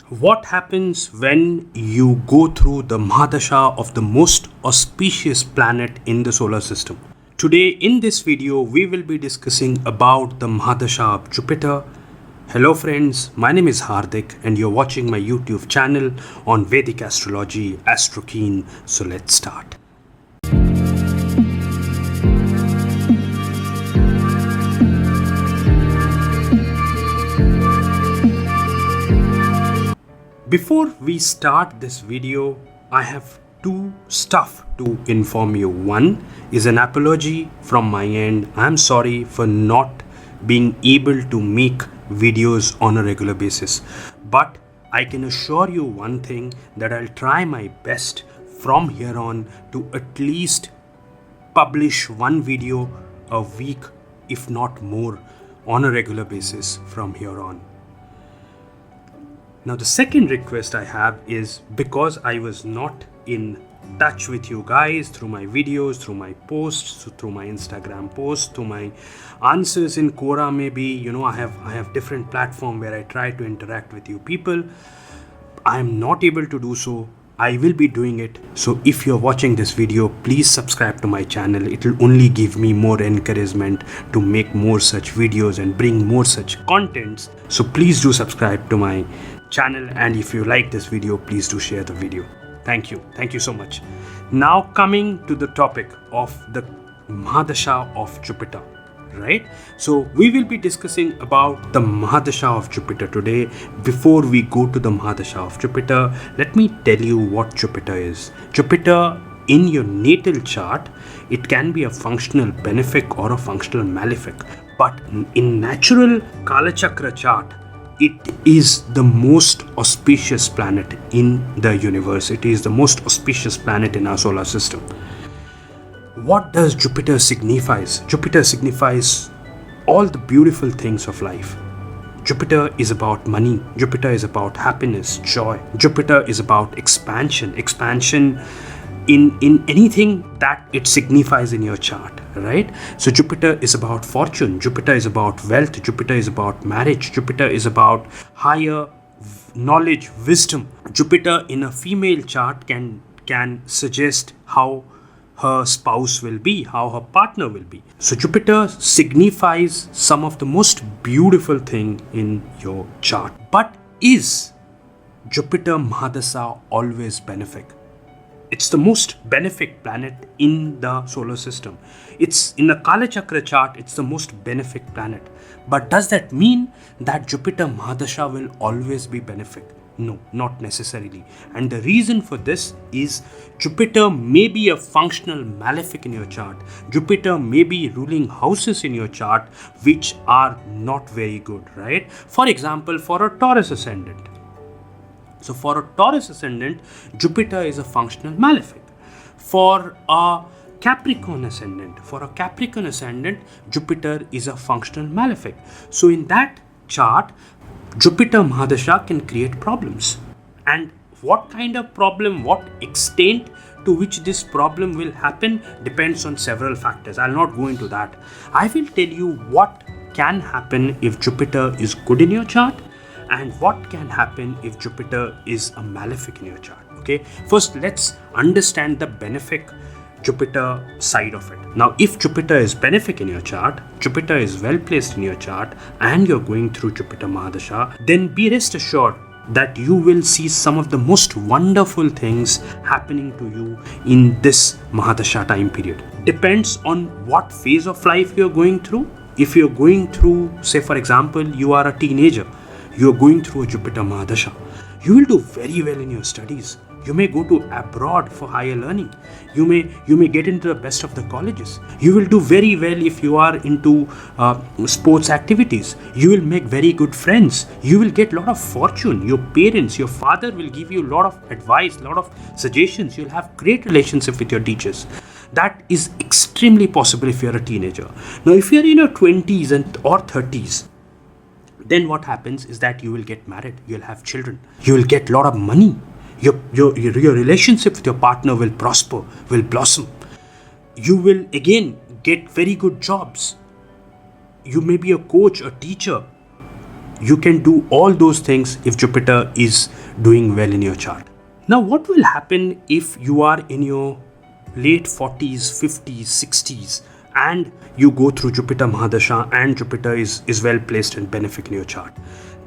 What happens when you go through the Mahadasha of the most auspicious planet in the solar system? Today in this video we will be discussing about the Mahadasha of Jupiter. Hello friends, my name is Hardik and you're watching my YouTube channel on Vedic Astrology, Astrokeen. So let's start. Before we start this video, I have two stuff to inform you. One is an apology from my end. I'm sorry for not being able to make videos on a regular basis. But I can assure you one thing, that I'll try my best from here on to at least publish one video a week, if not more, on a regular basis from here on. Now the second request I have is, because I was not in touch with you guys through my videos, through my posts, through my Instagram posts, through my answers in Quora, maybe, I have different platform where I try to interact with you people. I am not able to do so. I will be doing it. So if you're watching this video, please subscribe to my channel. It will only give me more encouragement to make more such videos and bring more such contents. So please do subscribe to my channel, and if you like this video, please do share the video. Thank you so much. Now coming to the topic of the Mahadasha of Jupiter, right? So we will be discussing about the Mahadasha of Jupiter today. Before we go to the Mahadasha of Jupiter, let me tell you what Jupiter is. Jupiter, in your natal chart, it can be a functional benefic or a functional malefic, but in natural Kalachakra chart, it is the most auspicious planet in the universe. It is the most auspicious planet in our solar system. What does Jupiter signifies? Jupiter signifies all the beautiful things of life. Jupiter is about money. Jupiter is about happiness, joy. Jupiter is about expansion in anything that it signifies in your chart, right? So Jupiter is about fortune. Jupiter is about wealth. Jupiter is about marriage. Jupiter is about higher knowledge, wisdom. Jupiter in a female chart can suggest how her spouse will be, how her partner will be. So Jupiter signifies some of the most beautiful thing in your chart. But is Jupiter Mahadasha always benefic? It's the most benefic planet in the solar system. It's in the Kalachakra chart, it's the most benefic planet. But does that mean that Jupiter Mahadasha will always be benefic? No, not necessarily. And the reason for this is Jupiter may be a functional malefic in your chart. Jupiter may be ruling houses in your chart which are not very good, right? For example, for a Taurus ascendant. So for a Taurus ascendant, Jupiter is a functional malefic. For a Capricorn ascendant, Jupiter is a functional malefic. So in that chart, Jupiter Mahadasha can create problems. And what kind of problem, what extent to which this problem will happen depends on several factors. I'll not go into that. I will tell you what can happen if Jupiter is good in your chart, and what can happen if Jupiter is a malefic in your chart. Okay, first let's understand the benefic Jupiter side of it. Now if Jupiter is benefic in your chart, Jupiter is well placed in your chart, and you're going through Jupiter Mahadasha, then be rest assured that you will see some of the most wonderful things happening to you in this Mahadasha time period. Depends on what phase of life you're going through. If you're going through, say for example, you are a teenager, you're going through a Jupiter Mahadasha, you will do very well in your studies. You may go to abroad for higher learning. You may get into the best of the colleges. You will do very well if you are into sports activities. You will make very good friends. You will get a lot of fortune. Your parents, your father will give you a lot of advice, a lot of suggestions. You'll have great relationship with your teachers. That is extremely possible if you're a teenager. Now if you're in your 20s or 30s, then what happens is that you will get married, you'll have children, you will get a lot of money, your relationship with your partner will prosper, will blossom, you will again get very good jobs, you may be a coach, a teacher, You can do all those things if Jupiter is doing well in your chart. Now, what will happen if you are in your late 40s, 50s, 60s and you go through Jupiter Mahadasha and Jupiter is well placed and benefic in your chart?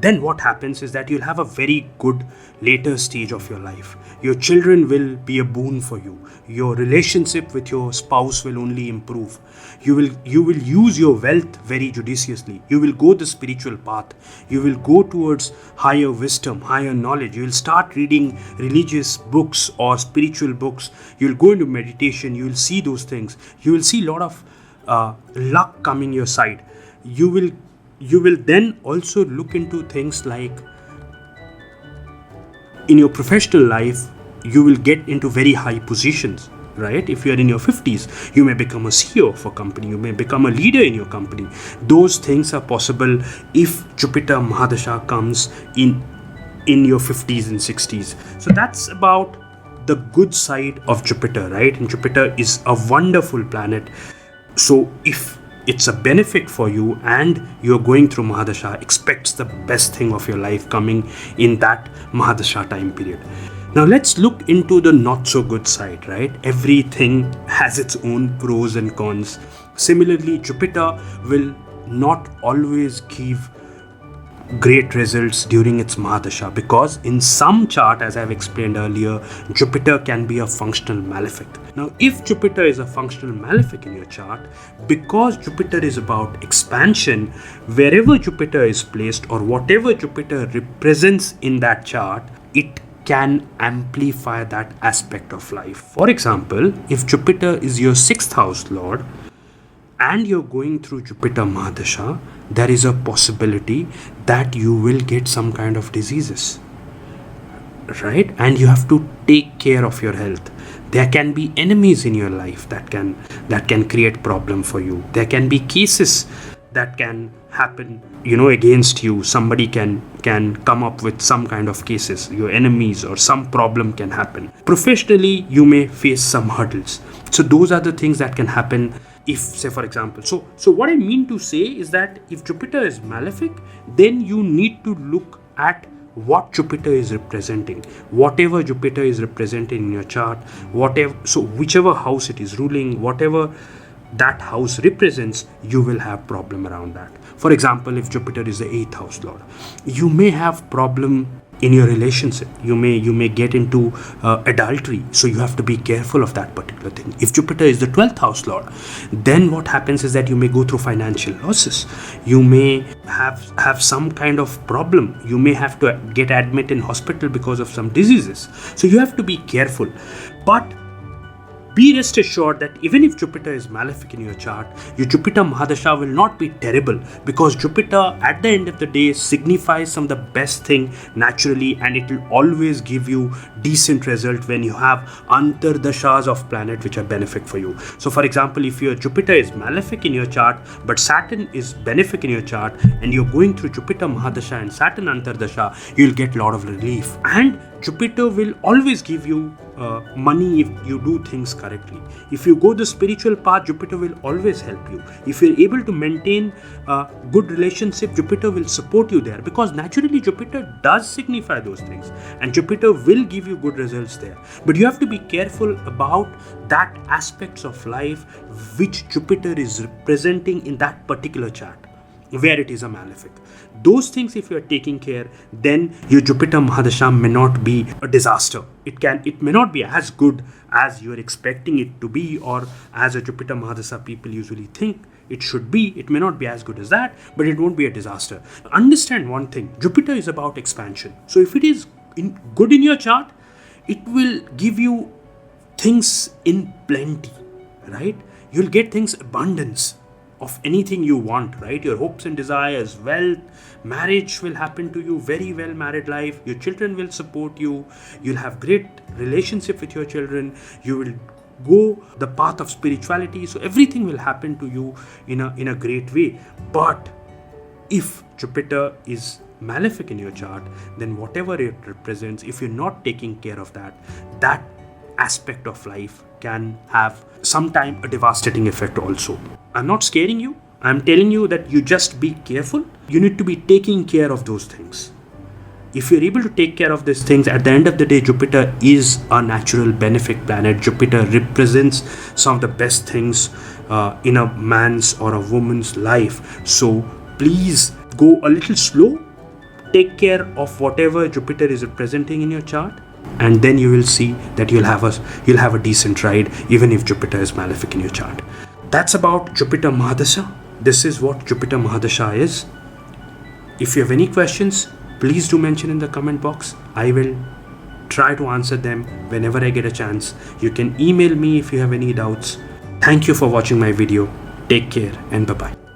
Then what happens is that you'll have a very good later stage of your life. Your children will be a boon for you. Your relationship with your spouse will only improve. You will use your wealth very judiciously. You will go the spiritual path. You will go towards higher wisdom, higher knowledge. You will start reading religious books or spiritual books. You will go into meditation. You will see those things. You will see a lot of luck coming your side. You will then also look into things like in your professional life, you will get into very high positions, right? If you are in your 50s, you may become a CEO of a company, you may become a leader in your company. Those things are possible if Jupiter Mahadasha comes in your 50s and 60s. So that's about the good side of Jupiter, right? And Jupiter is a wonderful planet. So if it's a benefit for you and you're going through Mahadasha, expect the best thing of your life coming in that Mahadasha time period. Now let's look into the not so good side, right? Everything has its own pros and cons. Similarly, Jupiter will not always give great results during its Mahadasha because in some chart, as I've explained earlier, Jupiter can be a functional malefic. Now, if Jupiter is a functional malefic in your chart, because Jupiter is about expansion, wherever Jupiter is placed or whatever Jupiter represents in that chart, it can amplify that aspect of life. For example, if Jupiter is your 6th house lord, and you're going through Jupiter Mahadasha, there is a possibility that you will get some kind of diseases, right? And you have to take care of your health. There can be enemies in your life that can create problem for you. There can be cases that can happen, against you. Somebody can come up with some kind of cases, your enemies, or some problem can happen. Professionally, you may face some hurdles. So those are the things that can happen if, say for example, so what I mean to say is that if Jupiter is malefic, then you need to look at what Jupiter is representing. Whatever Jupiter is representing in your chart, whichever house it is ruling, whatever that house represents, you will have problem around that. For example, if Jupiter is the 8th house lord, you may have problem in your relationship. You may get into adultery, so you have to be careful of that particular thing. If Jupiter is the 12th house lord, then what happens is that you may go through financial losses. You may have some kind of problem. You may have to get admitted in hospital because of some diseases. So you have to be careful. But be rest assured that even if Jupiter is malefic in your chart, your Jupiter Mahadasha will not be terrible, because Jupiter at the end of the day signifies some of the best thing naturally, and it will always give you decent result when you have antardashas of planet which are benefic for you. So for example, if your Jupiter is malefic in your chart but Saturn is benefic in your chart and you're going through Jupiter Mahadasha and Saturn antardasha, you'll get a lot of relief. And Jupiter will always give you money if you do things correctly. If you go the spiritual path, Jupiter will always help you. If you're able to maintain a good relationship, Jupiter will support you there, because naturally Jupiter does signify those things and Jupiter will give you good results there. But you have to be careful about that aspects of life which Jupiter is representing in that particular chart, where it is a malefic. Those things, if you are taking care, then your Jupiter Mahadasha may not be a disaster. It may not be as good as you are expecting it to be, or as a Jupiter Mahadasha people usually think it should be. It may not be as good as that, but it won't be a disaster. Understand one thing, Jupiter is about expansion. So if it is good in your chart, it will give you things in plenty, right? You'll get things abundance of anything you want, right? Your hopes and desires, wealth, marriage will happen to you, very well married life. Your children will support you. You'll have great relationship with your children. You will go the path of spirituality. So everything will happen to you in a great way. But if Jupiter is malefic in your chart, then whatever it represents, if you're not taking care of that aspect of life can have sometime a devastating effect also. I'm not scaring you. I'm telling you that you just be careful. You need to be taking care of those things. If you're able to take care of these things, at the end of the day, Jupiter is a natural benefic planet. Jupiter represents some of the best things in a man's or a woman's life. So please go a little slow. Take care of whatever Jupiter is representing in your chart, and then you will see that you'll have a decent ride, even if Jupiter is malefic in your chart. That's about Jupiter Mahadasha. This is what Jupiter Mahadasha is. If you have any questions, please do mention in the comment box. I will try to answer them whenever I get a chance. You can email me if you have any doubts. Thank you for watching my video. Take care and bye-bye.